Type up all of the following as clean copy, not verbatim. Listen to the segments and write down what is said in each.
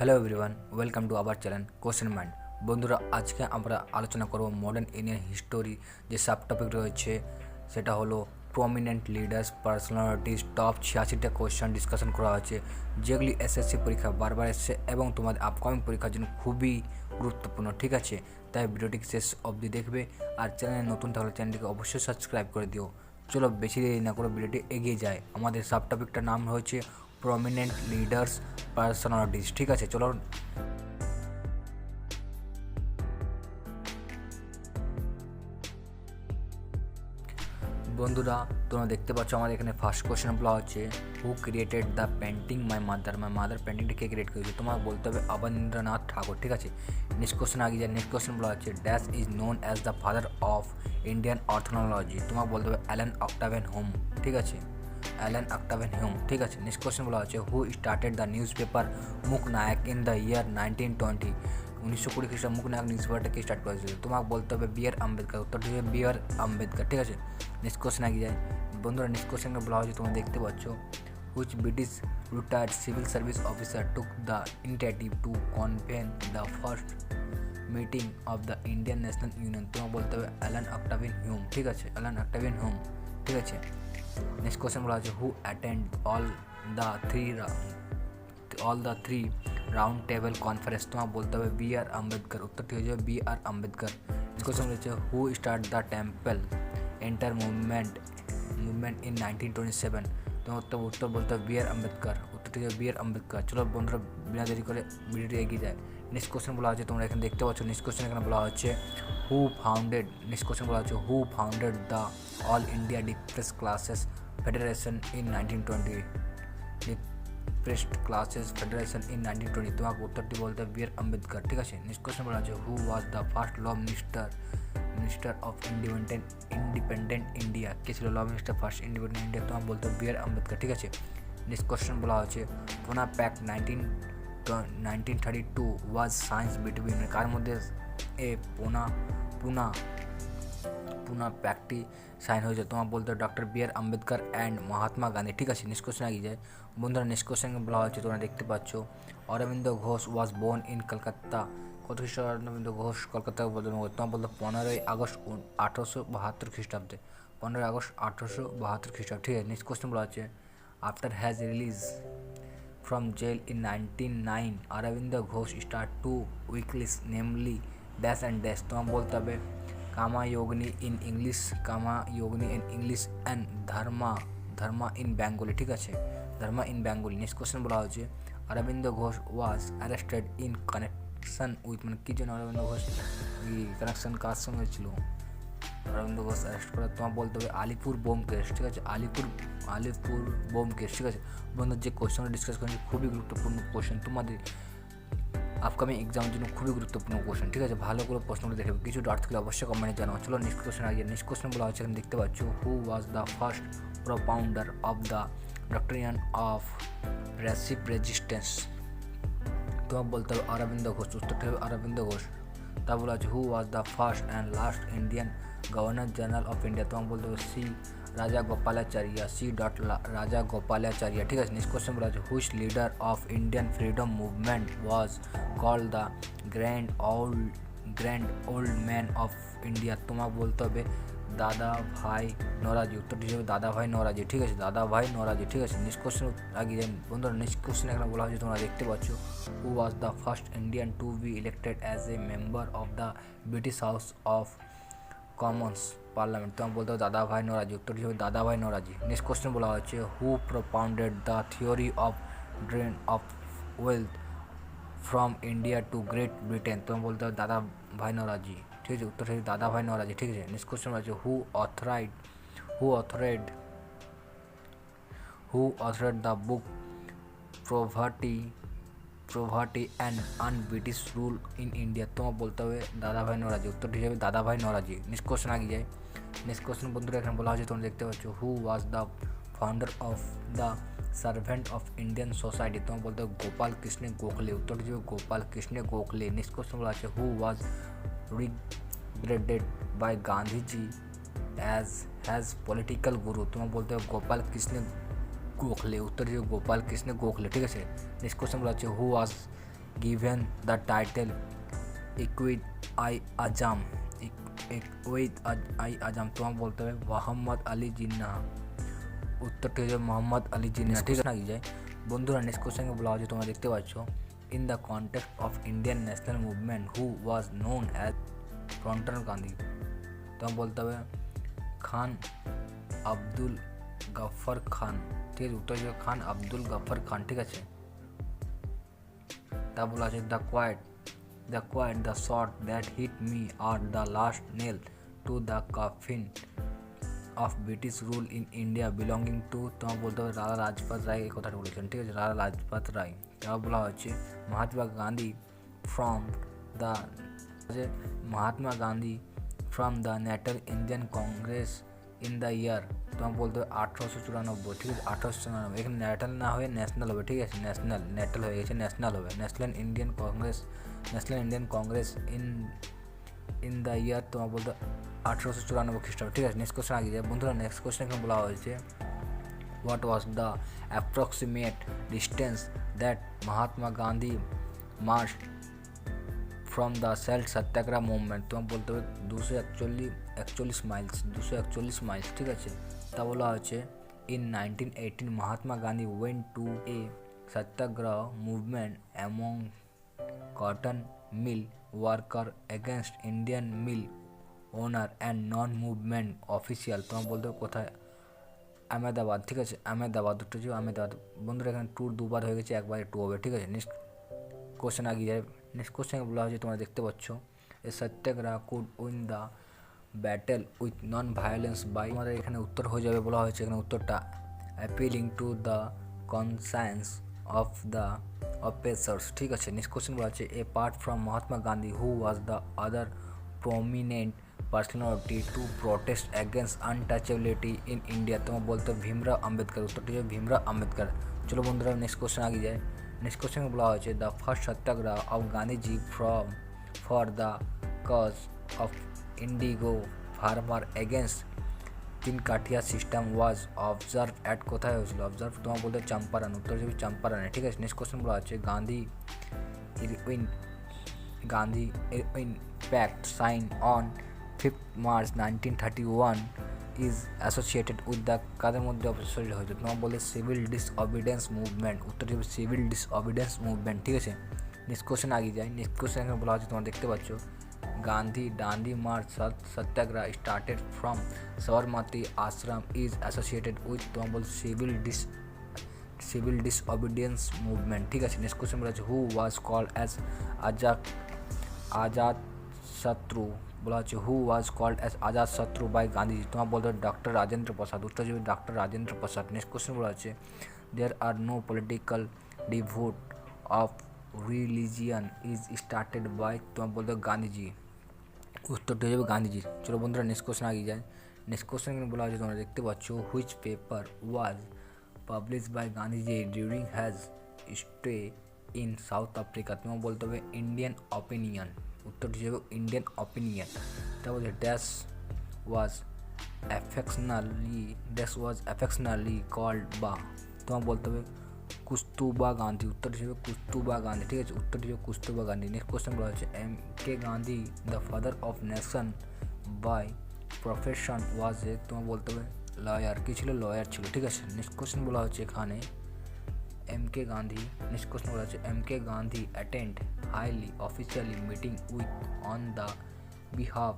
Hello everyone, welcome to our channel question mind. বন্ধুরা, আজকে আমরা আলোচনা করব মডার্ন ইন্ডিয়ান হিস্টোরি। যে সাব টপিক রয়েছে সেটা হলো প্রমিনেন্ট লিডার্স, পার্সোনালিটিস, টপ 86টা কোয়েশ্চেন ডিসকাশন করা হয়েছে, যেগুলি এসএসসি পরীক্ষা বারবার এসছে এবং তোমাদের আপকামিং পরীক্ষার জন্য খুবই গুরুত্বপূর্ণ। ঠিক আছে, তাই ভিডিওটিকে শেষ অবধি দেখবে। আর চ্যানেলে নতুন থাকলে চ্যানেলটিকে অবশ্যই সাবস্ক্রাইব করে দিও। চলো বেশি দেরি না করে ভিডিওটি এগিয়ে যায়। আমাদের সাব টপিকটার নাম হয়েছে প্রমিনেন্ট লিডার্স, পার্সোনালিটিস। ঠিক আছে, চলো। বন্ধুরা, তোমরা দেখতে পাচ্ছ আমাদের এখানে ফার্স্ট কোশ্চেন বলা হচ্ছে হু created the painting my mother পেন্টিংটা কে ক্রিয়েট করেছে? তোমার বলতে হবে অবনীন্দ্রনাথ ঠাকুর। ঠিক আছে, নেক্সট কোশ্চেন আগে যায়। নেক্সট কোশ্চেন বলা হচ্ছে dash is known as the father of Indian ornithology? তোমার বলতে হবে অ্যালান অক্টাভিয়ান হোম। ঠিক আছে, অ্যালান অক্টাভিয়ান হোম। ঠিক আছে, নেক্সট কোশ্চেন বলা হচ্ছে হু স্টার্টেড দ্য নিউজ পেপার Nayak in in the year 1920? 1920 খ্রিস্টাব্দে মুক নায়ক নিউজ পেপারটাকে স্টার্ট করেছিল? তোমাকে বলতে হবে বি আর আম্বেদকর। উত্তরটি হবে বি আর আম্বেদকর। ঠিক আছে, নেক্সট কোশ্চেন আগে যায়। বন্ধুরা, নেক্সট কোশ্চেনকে বলা হয়েছে, তোমরা দেখতে পাচ্ছ which British retired civil service officer took the initiative to convene the first meeting of the Indian National Union? তোমাকে বলতে হবে অ্যালান অক্টাভিয়ান হোম। ঠিক আছে, অ্যালান অক্টাভিয়ান হোম। ঠিক আছে, নেক্সট কোশ্চেন বলা হচ্ছে who attend all the three round table conference? তোমার বলতে হবে বি আর আম্বেদকর। উত্তরটি হয়ে যাবে বি আর আম্বেদকর। নেক্সট কোশ্চেন রয়েছে who start the temple enter movement in 1927? তোমার উত্তর বলতে হবে বি আর আম্বেদকর। উত্তরটি হবে বি আর আম্বেদকর। চলো বন্ধুরা, বিনা দেরি করে ভিডিওটি এগিয়ে যায়। নেক্সট কোশ্চেন বলা হচ্ছে, তোমরা এখানে দেখতে পাচ্ছ নেক্সট কোশ্চেন এখানে বলা হচ্ছে নেক্সট কোশ্চেন বলা হচ্ছে who founded the all India depressed classes federation in 1920? Depressed classes federation in 1920? তোমাকে উত্তরটি বলতে হবে বি আর আম্বেদকর। ঠিক আছে, নেক্সট কোশ্চেন বলা হচ্ছে who was the first law minister of independent India? কে ছিল law minister first independent India? তোমার বলতে হবে বি আর আম্বেদকর। ঠিক আছে, নেক্সট কোশ্চেন বলা হচ্ছে Poona pact 1932 was signed between? কার মধ্যে এ পুনা প্যাক্টটি সাইন হয়েছে? তোমার বলতে হবে doctor B R Ambedkar and Mahatma Gandhi. ঠিক আছে, নেক্সট কোশ্চেন আগে যায়। বন্ধুরা, নেক্সট কোশ্চেন বলা হচ্ছে, তোমরা দেখতে পাচ্ছ Aurobindo Ghosh was born in Kolkata? কত খ্রিস্টাব্দে অরবিন্দ ঘোষ কলকাতায় জন্ম করে? তোমার বলতে 15ই আগস্ট 1872 খ্রিস্টাব্দে। 15ই আগস্ট 1872 খ্রিস্টাব্দে। ঠিক আছে, নেক্সট কোশ্চেন বলা হচ্ছে after has release from jail in 1909 Aravinda Ghosh started two weeklies namely dash and dash? তোমার বলতে হবে Karmayogini in English and Dharma in Bengali? ঠিক আছে, Dharma in Bengali. Next question বলা হচ্ছে Aurobindo Ghosh was arrested in connection with? মানে কি জন্য অরবিন্দ ঘোষ কানেকশন কার সঙ্গে ছিল অরবিন্দ ঘোষ অ্যারেস্ট করা? তোমার বলতে হবে আলিপুর বোম কেস। ঠিক আছে, আলিপুর বোম কেস। ঠিক আছে বন্ধু, যে কোয়েশ্চেনটা ডিসকাস করেছি খুবই গুরুত্বপূর্ণ কোয়েশ্চেন, তোমাদের আপকামিং এক্সামের জন্য খুবই গুরুত্বপূর্ণ কোয়েশ্চেন। ঠিক আছে, ভালো করে প্রশ্নগুলো দেখবে, কিছু ডাউট থাকলে অবশ্যই কমেন্টে জানাও। চলো নেক্সট কোয়েশ্চেন আগে। নেক্সট কোয়েশ্চেন বলা হচ্ছে, এখানে দেখতে পাচ্ছ who was the first propounder of the doctrine of resistance? তোমার বলতে হবে অরবিন্দ ঘোষ। উত্তরটা হবে অরবিন্দ ঘোষ। তা বলা হচ্ছে who was the first and last Indian governor general of India? তোমার বলতে হবে সি রাজা গোপালাচার্য। ঠিক আছে, নেক্সট কোশ্চেন বলা হচ্ছে which leader of Indian freedom movement was called the grand old man of India? তোমার বলতে হবে দাদা ভাই নওরোজি। উত্তরটি হিসেবে দাদা ভাই নওরোজি। ঠিক আছে, দাদা ভাই নওরোজি। ঠিক আছে, নেক্সট কোশ্চেন আগে যাই। বন্ধুরা, নেক্সট কোশ্চেন এখানে বলা হচ্ছে, তোমরা দেখতে পাচ্ছ who was the first Indian to be elected as a member of the British House of Commons parliament? তোমার বলতে হবে দাদা ভাই নওরোজি। উত্তরটি হবে দাদা ভাই নওরোজি। নেক্সট কোশ্চেন বলা হচ্ছে who propounded the theory of drain of wealth from India to Great Britain? তোমার বলতে হবে দাদা ভাই নওরোজি। ঠিক আছে, উত্তর হচ্ছে দাদা ভাই নওরোজি। ঠিক আছে, নেক্সট কোশ্চেন বলা হচ্ছে who authored the book poverty and British rule in India? তোমার বলতে হবে দাদা ভাই নওরোজি। উত্তরটি হিসেবে দাদা ভাই নওরোজি। নেক্সট কোশ্চেন আগে যায়। নেক্সট কোশ্চেন বন্ধুরা এখানে বলা হয়েছে, তোমরা দেখতে পাচ্ছ who was the founder of the servant of Indian society? তোমার বলতে হবে গোপাল কৃষ্ণ গোখলে। উত্তরটি হিসেবে গোপাল কৃষ্ণ গোখলে। নেক্সট কোশ্চেন বলা হচ্ছে who was regarded by Gandhiji has political guru? তোমার বলতে হবে গোপাল কৃষ্ণ গোখলে। উত্তর হিসেবে গোপাল কৃষ্ণ গোখলে। ঠিক আছে, নেক্সট কোশ্চেন বলা হচ্ছে who was given the title Equid I Azam তোমাকে বলতে হবে মোহাম্মদ আলী জিন্নাহ। উত্তরটি হচ্ছে মোহাম্মদ আলী জিন্নাহ, ঠিক আছে। যায় বন্ধুরা, নেক্সট কোশ্চেনকে বলা হচ্ছে, তোমরা দেখতে পাচ্ছ, in the context of Indian national movement who was known as frontier Gandhi. তোমাকে বলতে হবে খান আব্দুল গফর খান, ঠিক আছে। উত্তর হচ্ছে খান আব্দুল গফর খান, ঠিক আছে। তা বলা আছে the quiet, the sword that hit me are the last nail to the coffin of British rule in India belonging to, তোমার বলতে হবে রাজা লাজপত রায় এই কথাটা বলেছেন, ঠিক আছে, রাজা লাজপত রায়। তারপর বলা হচ্ছে Mahatma Gandhi from the national Indian Congress in the year, তোমাকে বলতে হবে 1894, ঠিক আছে, 1894। এখানে ন্যাশনাল না হয়ে ন্যাশনাল হবে, ঠিক আছে, ন্যাশনাল হয়ে গেছে, ন্যাশনাল হবে, national Indian Congress in the year, তোমার বলতে 1894 খ্রিস্টাব্দ, ঠিক আছে। নেক্সট কোশ্চেন আগে যায় বন্ধুরা। নেক্সট কোশ্চেন এখানে বলা হয়েছে what was the approximate distance that Mahatma Gandhi march from the salt Satyagraha movement, তোমার বলতে হবে 241 মাইলস, ঠিক আছে। তা বলা হচ্ছে in 1918 Mahatma Gandhi went to a satyagraha movement among cotton mill worker against Indian mill owner and non movement official, তোমার বলতে হবে কোথায়, আহমেদাবাদ, ঠিক আছে, আহমেদাবাদ, দুটো ছিল আহমেদাবাদ। বন্ধুরা এখানে ট্যুর দুবার হয়ে গেছে, একবার টু হবে, ঠিক আছে। নেক্সট কোশ্চেন আগে যায়। নেক্সট কোশ্চেন বলা হয়েছে, তোমরা দেখতে পাচ্ছ a satyagraha could win the battle with non violence by, আমাদের এখানে উত্তর হয়ে যাবে, বলা হয়েছে এখানে উত্তরটা appealing to the conscience of the oppressors, ঠিক আছে। নেক্সট কোশ্চেন বলা আছে apart from Mahatma Gandhi who was the other prominent personality to protest against untouchability in India, তোমার বলতে ভীমরাও আম্বেদকর। উত্তরটি হচ্ছে ভীমরাও আম্বেদকর। চলো বন্ধুরা নেক্সট কোশ্চেন আগে যায়। নেক্সট কোশ্চেন বলা হয়েছে the first satyagraha of Gandhiji for the cause of indigo farmer against Tinkathia system was observe at, কোথায় হয়েছিল অবজার্ভ, তোমার বলতে চম্পারণ। উত্তর হিসেবে চম্পারণে, ঠিক আছে। নেক্সট কোশ্চেন বলা আছে Gandhi Irwin pact sign on 5th March 1931 is associated with the, কাদের মধ্যে অ্যাসোসিয়েটেড হয়েছে, তোমার বলে সিভিল ডিসঅবিডিয়েন্স মুভমেন্ট। উত্তর হিসেবে সিভিল ডিসঅবিডিয়েন্স মুভমেন্ট, ঠিক আছে। নেক্সট কোশ্চেন আগে যায়। নেক্সট কোশ্চেন এখানে বলা হচ্ছে, তোমরা দেখতে পাচ্ছ Dandi march Satyagraha started from Sabarmati Ashram is associated with, তোমার বল সিভিল ডিসঅবিডিয়েন্স মুভমেন্ট, ঠিক আছে। নেক্সট কোশ্চেন বলা হচ্ছে who was called as Azad শত্রু, বলা হচ্ছে who was called as Azad শত্রু বাই গান্ধীজি, তোমার বলতে হবে ডক্টর রাজেন্দ্র প্রসাদ। উত্তর হিসেবে doctor Rajendra Prasad. Next question বলা হচ্ছে there are no political devote of religion is started by, তোমার বলতে হবে গান্ধীজি। উত্তরটি হয়ে যাবে গান্ধীজি। চলো বন্ধুরা নেক্সট কোশ্চেন আগে যায়। নেক্সট কোশ্চেন বলা হচ্ছে, তোমরা দেখতে পাচ্ছ which paper was publish by Gandhiji during has stay in South Africa, তোমার বলতে হবে ইন্ডিয়ান অপিনিয়ন। উত্তরটি হিসেবে ইন্ডিয়ান অপিনিয়ন। তারপর ড্যাশ ওয়াজ অ্যাফেকশনালি কল্ড বা, তোমার বলতে হবে কুস্তুবা গান্ধী। উত্তর হিসেবে কুস্তুবা গান্ধী, ঠিক আছে। উত্তর হিসেবে কুস্তুবা গান্ধী। নেক্সট কোশ্চেন বলা হচ্ছে M.K. Gandhi the father of nation by profession was a, তোমার বলতে হবে লয়ার, কি ছিল, লয়ার ছিল, ঠিক আছে। নেক্সট কোশ্চেন বলা হচ্ছে এখানে M.K. গান্ধী, নেক্সট কোশ্চেন বলা হচ্ছে M.K. Gandhi attend highly officially meeting with on the behalf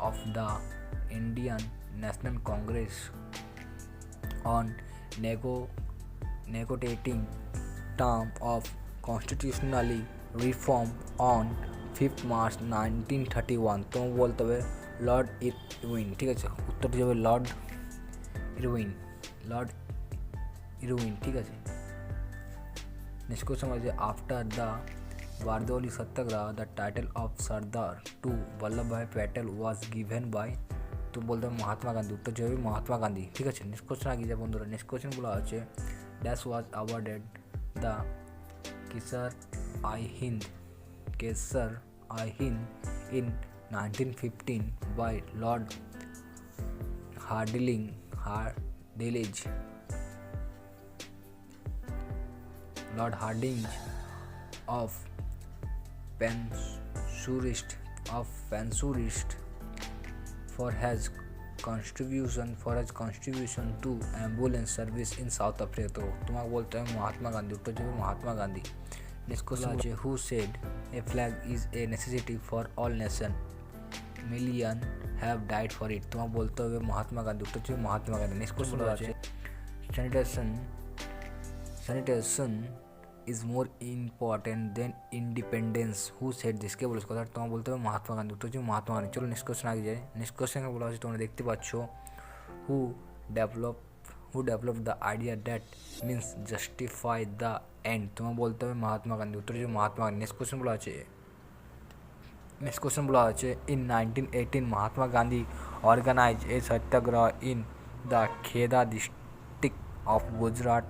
of the Indian national Congress on negotiating term of constitutionally reform on 5th March 1931, তোমার বলতে হবে লর্ড ইরউইন, ঠিক আছে। উত্তরটি হবে লর্ড ইরউইন, ঠিক আছে। নেক্সট কোশ্চেন আছে after the Bardoli satyagraha the title of Sardar to Vallabhbhai Patel was given by, তো বলতে হবে মহাত্মা গান্ধী। উত্তরটি হবে মহাত্মা গান্ধী, ঠিক আছে। নেক্সট কোশ্চেন আগে যায় বন্ধুরা। নেক্সট কোশ্চেন বলা আছে Dash was awarded the Kesar-i-Hind in 1915 by Lord Hardinge. of pensurist for his contribution to ambulance service in South Africa। तो तुम्हारा बोलते हैं महात्मा गांधी, उत्तर जो महात्मा गांधी। नेक्स्ट क्वेश्चन है who said A flag is a necessity for all nation, million have died for it. तुम्हारा बोलते हुए महात्मा गांधी, उत्तर जो महात्मा गांधी। नेक्स्ट क्वेश्चन है sanitation is more important than independence, who said this. के बोले इसको तुम्हारा बोलते हुए महात्मा गांधी, उत्तर जो महात्मा गांधी। चलो नेक्स्ट क्वेश्चन आगे जाए। नेक्स्ट क्वेश्चन का बोला হচ্ছে তোমরা দেখতে পাচ্ছ who develop the idea that means justify the end. तुम्हें बोलते हुए महात्मा गांधी, उत्तर जो महात्मा गांधी। नेक्स्ट क्वेश्चन बोला है in 1918 Mahatma Gandhi organize a satyagraha in the Kheda district of Gujarat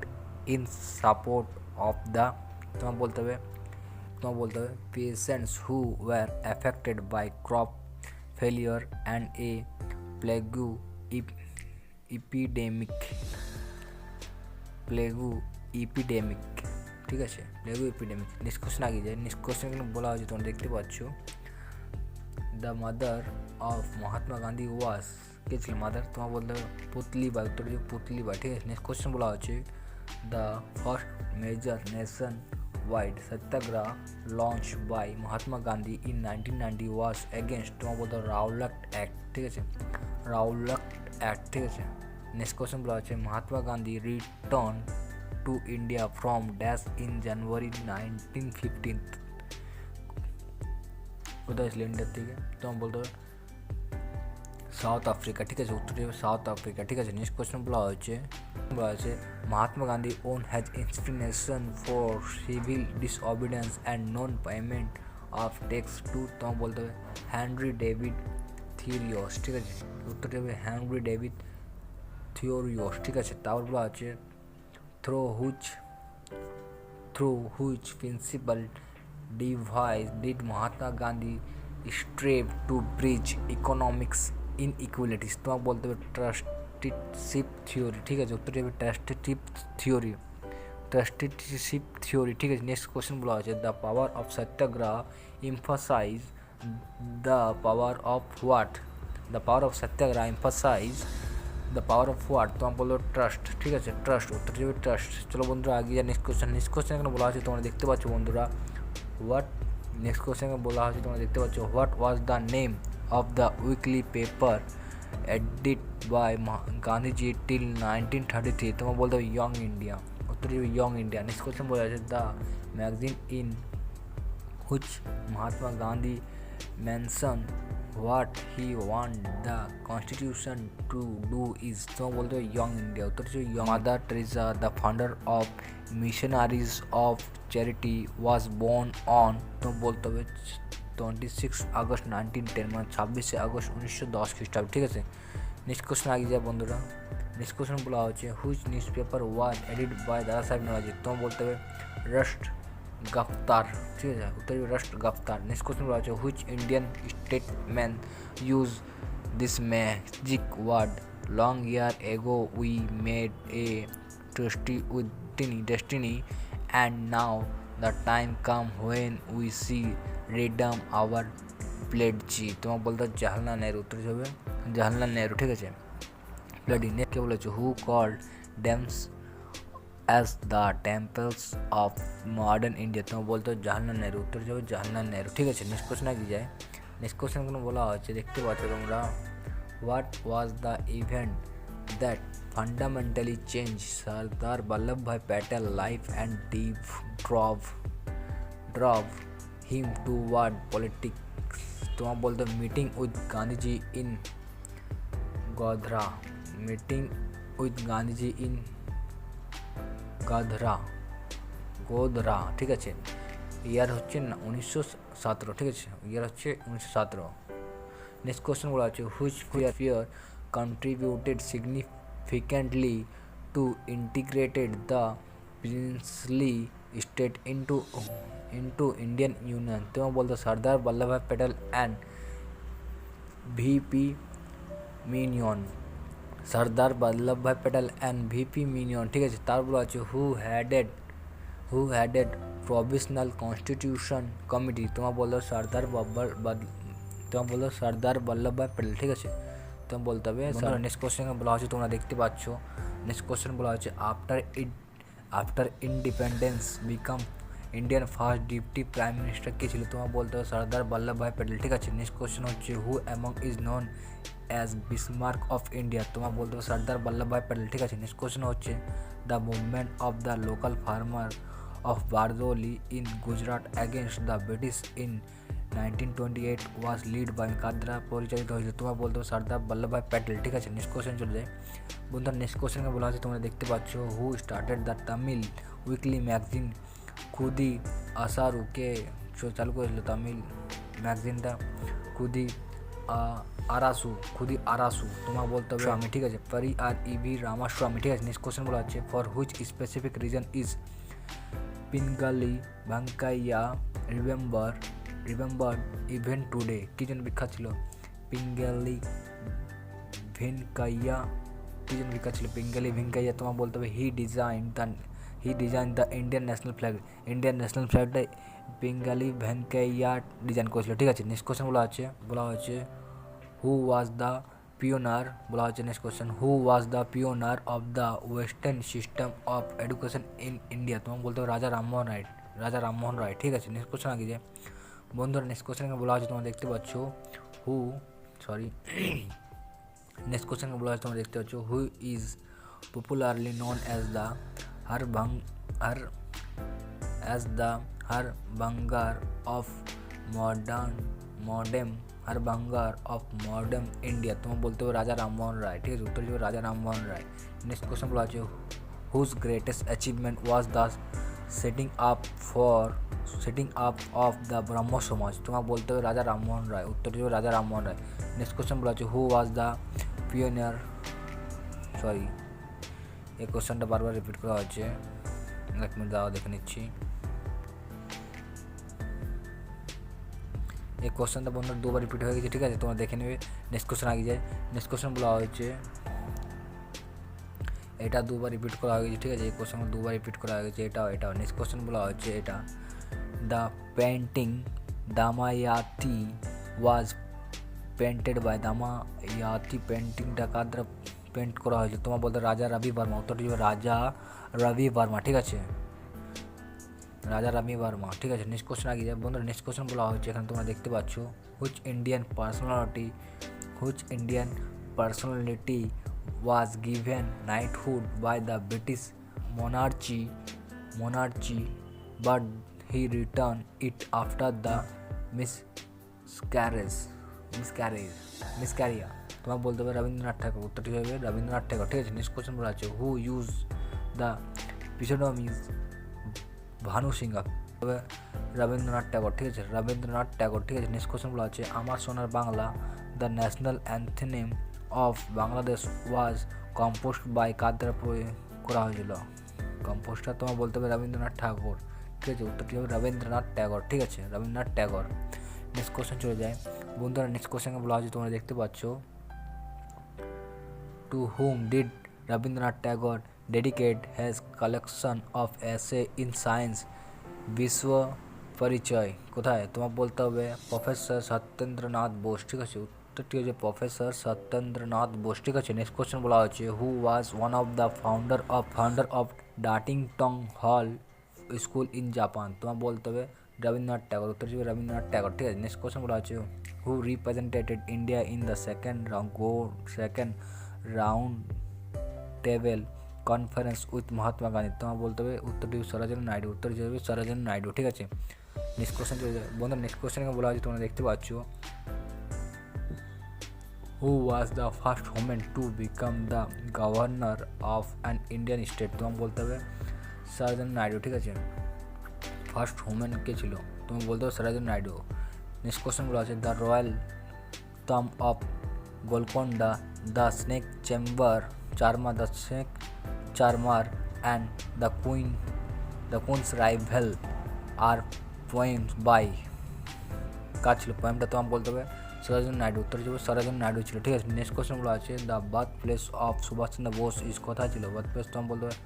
in support of the. तुम्हें बोलते हुए peasants who were affected by crop failure and a plague epidemic. ঠিক আছে, প্লেগু এপিডেমিক। নেক্সট কোশ্চেন আগে যায়। নেক্সট কোশ্চেন এখানে বলা হয়েছে তোমরা দেখতে পাচ্ছ the mother of Mahatma Gandhi was, কে ছিল মাদার? তোমার বলতে হবে পুতলিবাই, উত্তর হচ্ছে পুতলিবাই। ঠিক আছে, নেক্সট কোশ্চেন বলা হচ্ছে the first major nation wide Satyagraha launch by Mahatma Gandhi in 1990 was against. তোমার বলতে হবে রাওলাট অ্যাক্ট। ঠিক আছে, রাওলাট অ্যাক্ট। ঠিক আছে, নেক্সট কোশ্চেন বলা হচ্ছে Mahatma Gandhi return to India from dash in January 1915। কোথায় ছিল ইন্ডিয়া থেকে? তোমার বলতে হবে সাউথ আফ্রিকা। ঠিক আছে, উত্তর হবে সাউথ আফ্রিকা। ঠিক আছে, নেক্সট কোশ্চেন বলা হচ্ছে Mahatma Gandhi own has inspiration for civil disobedience and non payment of tax to. তোমার বলতে হবে হেনরি ডেভিড থিওরিয়স। ঠিক আছে, উত্তরটি হবে হেনরি ডেভিড থিওরিয়স। ঠিক আছে, তারপর বলা হচ্ছে through which principal device did Mahatma Gandhi strive to bridge economics inequalities. তোমাকে বলতে হবে ট্রাস্টিশিপ থিওরি। ঠিক আছে, উত্তরটি হবে ট্রাস্টিশিপ থিওরি। ঠিক আছে, নেক্সট কোশ্চেন বলা হয়েছে the power of satyagraha emphasize the power of what. The power of satyagraha emphasize the power of what. তোমার বললো ট্রাস্ট। ঠিক আছে, ট্রাস্ট, উত্তরটি হবে ট্রাস্ট। চলো বন্ধুরা আগে যা নেক্সট কোশ্চেন এখানে বলা হচ্ছে তোমরা দেখতে পাচ্ছ বন্ধুরা হোয়াট। নেক্সট কোশ্চেন বলা হচ্ছে তোমরা দেখতে পাচ্ছ what was the name of the weekly paper edit by Gandhiji till 1933। তোমার বলতে হবে ইয়ং ইন্ডিয়া, উত্তর হবে ইয়ং ইন্ডিয়া। নেক্সট কোশ্চেন বলা আছে the magazine in which Mahatma Gandhi mention what he want the constitution to do is. তোমার বলতে হবে ইয়ং ইন্ডিয়া, উত্তর হচ্ছে young. Mother Teresa the founder of missionaries of charity was born on. তোমার বলতে হবে 26 আগস্ট 1910, মানে 26 আগস্ট 1910 খ্রিস্টাব্দ। ঠিক আছে, নেক্সট কোশ্চেন আগে যায় বন্ধুরা। নেক্সট কোশ্চেন বলা হচ্ছে which newspaper was edit by Dada Saheb নওয়াজি। তোমার বলতে হবে রাষ্ট্র গাফতার। ঠিক আছে, উত্তর হবে রাষ্ট্র গাফতার। নেক্সট কোশ্চেন বলা হচ্ছে which Indian statesman use this magic word long year ago we made a tryst with destiny and now the time come when we see redeem our pledge. তোমার বলতে হবে জওহরলাল নেহরু, উত্তর হবে জওহরলাল নেহরু। ঠিক আছে, প্লেডি। কে বলেছে who called dams as the temples of modern India. তোমার বলতে হবে জওহরলাল নেহরু, উত্তর হবে জওহরলাল নেহরু। ঠিক আছে, নেক্সট কোশ্চেন আগে যায়। নেক্সট কোশ্চেন কোনো বলা হচ্ছে দেখতে পাচ্ছ তোমরা what was the event that fundamentally change Sardar Vallabhbhai Patel life and drove him toward politics। তোমার বলতে meeting with Gandhiji in Godhra. Meeting with Gandhiji in Godhra. ঠিক আছে, ইয়ার হচ্ছে 1917। ঠিক আছে, ইয়ার হচ্ছে 1917। নেক্সট কোশ্চেন বলা হচ্ছে which fear contributed significantly to integrated the princely state into Indian Union। তোমার বলতে Sardar Vallabhbhai Patel and VP Menon. Sardar Vallabhbhai Patel and VP Menon. ঠিক আছে, তারপর আছে who headed provisional constitution committee, তোমার বললো সর্দার বল্লভভাই প্যাটেল, ঠিক আছে। তোমার বলতে হবে নেক্সট কোশ্চেন বলা হচ্ছে, তোমরা দেখতে পাচ্ছ নেক্সট কোশ্চেন বলা হচ্ছে after independence become Indian first deputy prime minister কে ছিল, তোমার বলতে হবে সর্দার বল্লভভাই প্যাটেল, ঠিক আছে। নেক্সট কোশ্চেন হচ্ছে হু among is known as Bismarck of India, তোমার বলতে হবে সর্দার বল্লভভাই প্যাটেল, ঠিক আছে। নেক্সট কোশ্চেন হচ্ছে the movement of the local farmer of Bardoli in Gujarat against the British in 1928 was led by কার দ্বারা পরিচালিত হয়েছিল, তোমার বলতে হবে সর্দার বল্লভভাই প্যাটেল, ঠিক আছে। নেক্সট কোশ্চেন চলে যায় বন্ধুরা। নেক্সট কোশ্চেনকে বলা হচ্ছে, তোমরা দেখতে পাচ্ছ who started the Tamil weekly magazine Kudi আসারু, কে চালু করেছিল তামিল ম্যাগাজিনটা খুদি আরাসু, তোমার বলতে হবে স্বামী, ঠিক আছে। পারি আর ইভি রামাস্বামী, ঠিক আছে। নেক্সট কোশ্চেন বলা হচ্ছে for which specific reason is Pingali Venkaiah remembered even today, কি জন্য বিখ্যাত ছিল পিঙ্গালি ভেঙ্কাইয়া, কি জন্য বিখ্যাত ছিল পিঙ্গালি ভেঙ্কাইয়া, তোমার বলতে হবে he design the Indian national ফ্ল্যাগটা পিঙ্গালি ভেঙ্কাইয়া ডিজাইন করেছিল, ঠিক আছে। নেক্সট কোশ্চেন বলা হচ্ছে হু ওয়াজ দ্য পিওনার, বলা হচ্ছে next question who was the Payoneer of the western system of education in India, তোমার বলতে হবে রাজা রামমোহন রায়, ঠিক আছে। নেক্সট কোশ্চেন আগে যে বন্ধুরা নেক্সট কোশ্চেনকে বলা হচ্ছে, তোমরা দেখতে পাচ্ছ নেক্সট কোশ্চেনকে বলা হচ্ছে, তোমরা দেখতে পাচ্ছ who is popularly known as the harbinger of modern India, তোমার বলতে হবে রাজা রামমোহন রায়, ঠিক আছে। উত্তর হবে রাজা রামমোহন রায়। নেক্সট কোশ্চেন বলা হচ্ছে whose greatest achievement was the setting up of the Brahmo Samaj, তোমার বলতে হবে রাজা রামমোহন রায়, উত্তর হবে রাজা রামমোহন রায়। নেক্সট কোশ্চেন বলা হচ্ছে হু ওয়াজ দ্য পিওনিয়ার, এই কোশ্চেনটা বারবার রিপিট করা হচ্ছে, এক মিনিট দাও দেখে নিচ্ছি। এই কোশ্চেনটা বন্ধুরা দুবার রিপিট হয়ে গেছে, ঠিক আছে, তোমরা দেখে নেবে। নেক্সট কোশ্চেন আগে যায়। নেক্সট কোশ্চেন বলা হয়েছে এটা দুবার রিপিট করা হয়ে গেছে, ঠিক আছে। এই কোশ্চেন দুবার রিপিট করা হয়ে গেছে, এটাও। নেক্সট কোশ্চেন বলা হচ্ছে এটা the painting Damayanti was painted by, Damayanti পেন্টিংটা কার দ্বারা পেন্ট করা হয়েছে, তোমার বলতে রাজা রবি বর্মা, উত্তরটি হবে রাজা রবি বর্মা, ঠিক আছে, রাজা রবি বর্মা, ঠিক আছে। নেক্সট কোশ্চেন আগে যায় বন্ধুরা। নেক্সট কোশ্চেন বলা হচ্ছে, এখানে তোমরা দেখতে পাচ্ছ which Indian personality was given knighthood by the British monarchy but he returned it after the miscarriage, তোমার বলতে হবে রবীন্দ্রনাথ ঠাকুর, উত্তরটি হবে রবীন্দ্রনাথ ঠাকুর, ঠিক আছে। নেক্সট কোশ্চেন বলা আছে who use the pseudonym Bhanu Singha, তবে রবীন্দ্রনাথ ঠাকুর, ঠিক আছে, ঠিক আছে। নেক্সট কোশ্চেন বলা আছে আমার Sonar Bangla the national anthem of Bangladesh was composed by, কার দ্বারা করা হয়েছিল কম্পোজটা, তোমার বলতে হবে রবীন্দ্রনাথ ঠাকুর, ঠিক আছে, উত্তরটি হবে রবীন্দ্রনাথ ঠাকুর, ঠিক আছে, রবীন্দ্রনাথ ঠাকুর। নেক্সট কোশ্চেন চলে যায় বন্ধুরা। নেক্সট কোশ্চেনকে বলা হচ্ছে, তোমরা দেখতে পাচ্ছ to whom did Rabindranath Thakur dedicate has collection of essay in science বিশ্ব পরিচয়, কোথায়, তোমার বলতে হবে প্রফেসর সত্যেন্দ্রনাথ বোস, ঠিক আছে, উত্তরটি হচ্ছে প্রফেসর সত্যেন্দ্রনাথ বোস, ঠিক আছে। নেক্সট কোশ্চেন বলা হচ্ছে who was one of the founder of Dartington Hall School in Japan, তোমার বলতে হবে রবীন্দ্রনাথ ঠাকুর, উত্তর হবে রবীন্দ্রনাথ ঠাকুর, ঠিক আছে। নেক্সট কোশ্চেন বলা হচ্ছে who represented India in the second round table conference with Mahatma Gandhi, তোমার বলতে হবে উত্তরটি সরোজিনী নাইডু, উত্তরটি হবে সরোজিনী নাইডু, ঠিক আছে। নেক্সট কোশ্চেন চলে যায় বন্ধুরা। নেক্সট কোশ্চেনকে বলা হচ্ছে, তোমরা দেখতে পাচ্ছ who was the first women to become the governor of an Indian state, তোমার বলতে হবে সরোজিনী নাইডু, ঠিক আছে, ফার্স্ট ওমেন কে ছিল, তুমি বলতে হবে সরোজিনী নাইডু। নেক্সট কোশ্চেন বলা আছে the royal tomb of Golconda, the snake charmer and the queen's rival are poems by, কার ছিল পোয়েমটা, তোমার বলতে হবে সরোজিনী নাইডু, উত্তর হিসেবে সরোজিনী নাইডু ছিল, ঠিক আছে। নেক্সট কোশ্চেন বলা আছে the birth place of Subhash Chandra Bose is কোথায় ছিল, বার্থ প্লেস তোমার বলতে হবে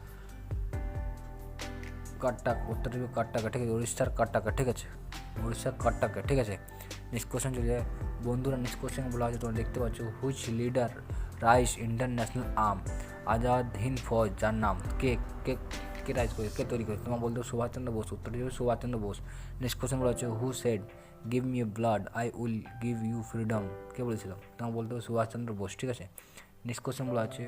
কাট্টাক, উত্তরটা হবে কাট্টাকা, ঠিক আছে, উড়িষ্যার কাট্টাকা, ঠিক আছে, উড়িষ্যার কাট্টাকা, ঠিক আছে। নেক্সট কোশ্চেন চলে যায় বন্ধুরা। নেক্সট কোশ্চেন বলা হচ্ছে, তোমরা দেখতে পাচ্ছ, which leader rise Indian national arm Azad Hind Fauj, যার নাম কে কে কে রাইজ করে, কে তৈরি করে? তোমার বলতে হবে সুভাষচন্দ্র বোস, উত্তরটি হবে সুভাষচন্দ্র বোস। নেক্সট কোশ্চেন বলা হচ্ছে, who said give me blood I will give you freedom, কে বলেছিল? তোমার বলতে হবে সুভাষচন্দ্র বোস, ঠিক আছে। নেক্সট কোশ্চেন বলা আছে,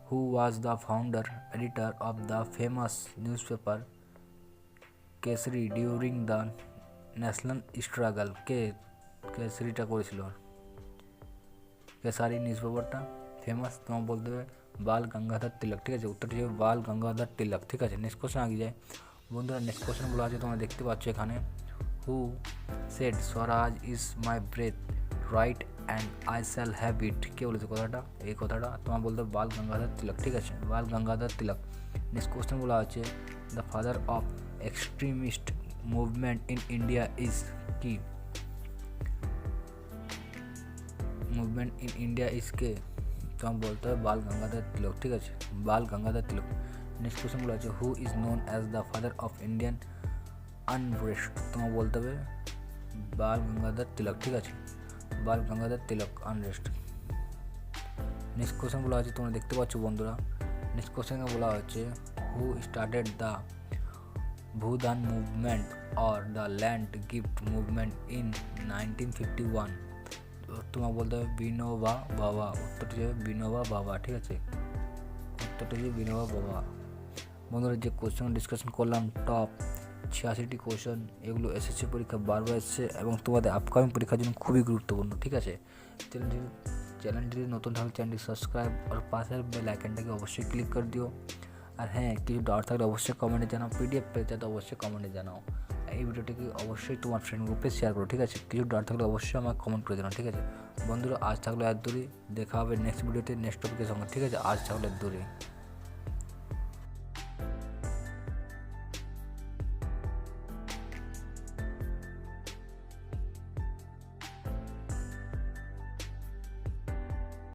who was the founder editor of the famous newspaper Kesari during the national struggle, কে কেসরিটা করেছিল, কেসারি নিউজ পেপারটা ফেমাস? তোমার বলতে হবে বাল গঙ্গাধর তিলক, ঠিক আছে, উত্তরটি হবে বাল গঙ্গাধর তিলক, ঠিক আছে। নেক্সট কোশ্চেন আগে যায় বন্ধুরা। নেক্সট কোশ্চেন বলা আছে, তোমরা দেখতে পাচ্ছ এখানে, who said swaraj is my birth right and I shall have it, কে বলেছে কথাটা? এই কথাটা তোমার বলতে হবে বাল গঙ্গাধর তিলক, ঠিক আছে, বাল গঙ্গাধর তিলক। নেক্সট কোশ্চেন বলা আছে, the father of extremist movement in India is, কি মুভমেন্ট ইন ইন্ডিয়া ইজ, কে? তোমার বলতে হবে বাল গঙ্গাধর তিলক, ঠিক আছে, বাল গঙ্গাধর তিলক। নেক্সট কোশ্চেন বলা আছে, who is known as the father of Indian unrest, তোমার বলতে হবে বাল গঙ্গাধর তিলক, ঠিক আছে, বাল গঙ্গাধর তিলক আনরেস্ট। নেক্সট কোশ্চেন বলা আছে, তোমরা দেখতে পাচ্ছ বন্ধুরা। নেক্সট কোশ্চেনে বলা হচ্ছে, who started the Bhoodan movement or the land gift movement in 1951, তোমার বলতে হবে বিনোবা ভাভা, উত্তরটি হবে বিনোবা ভাভা, ঠিক আছে, উত্তরটি হবে বিনোবা ভাভা। বন্ধুরা, যে কোশ্চেন ডিসকাশন করলাম, টপ 86টি কোশ্চেন, এগুলো এসএসসি পরীক্ষা বারবার এসেছে এবং তোমাদের আপকামিং পরীক্ষার জন্য খুবই গুরুত্বপূর্ণ, ঠিক আছে। চ্যানেলটি নতুন থাকলে চ্যানেলটি সাবস্ক্রাইব আর পাশের বেল আইকনটাকে অবশ্যই ক্লিক করে দিও। আর হ্যাঁ, কিছু ডাউট থাকলে অবশ্যই কমেন্টে জানাও, পিডিএফ পেতে তো অবশ্যই কমেন্টে জানাও। এই ভিডিওটিকে অবশ্যই তোমার ফ্রেন্ড গ্রুপে শেয়ার করো, ঠিক আছে। কিছু ডাউট থাকলে অবশ্যই আমাকে কমেন্ট করে জানাও, ঠিক আছে। বন্ধুরা, আজ থাকলে এত দূরই, দেখা হবে নেক্সট ভিডিওতে নেক্সট টপিকের সঙ্গে, ঠিক আছে। আজ থাকলে এত দূরই।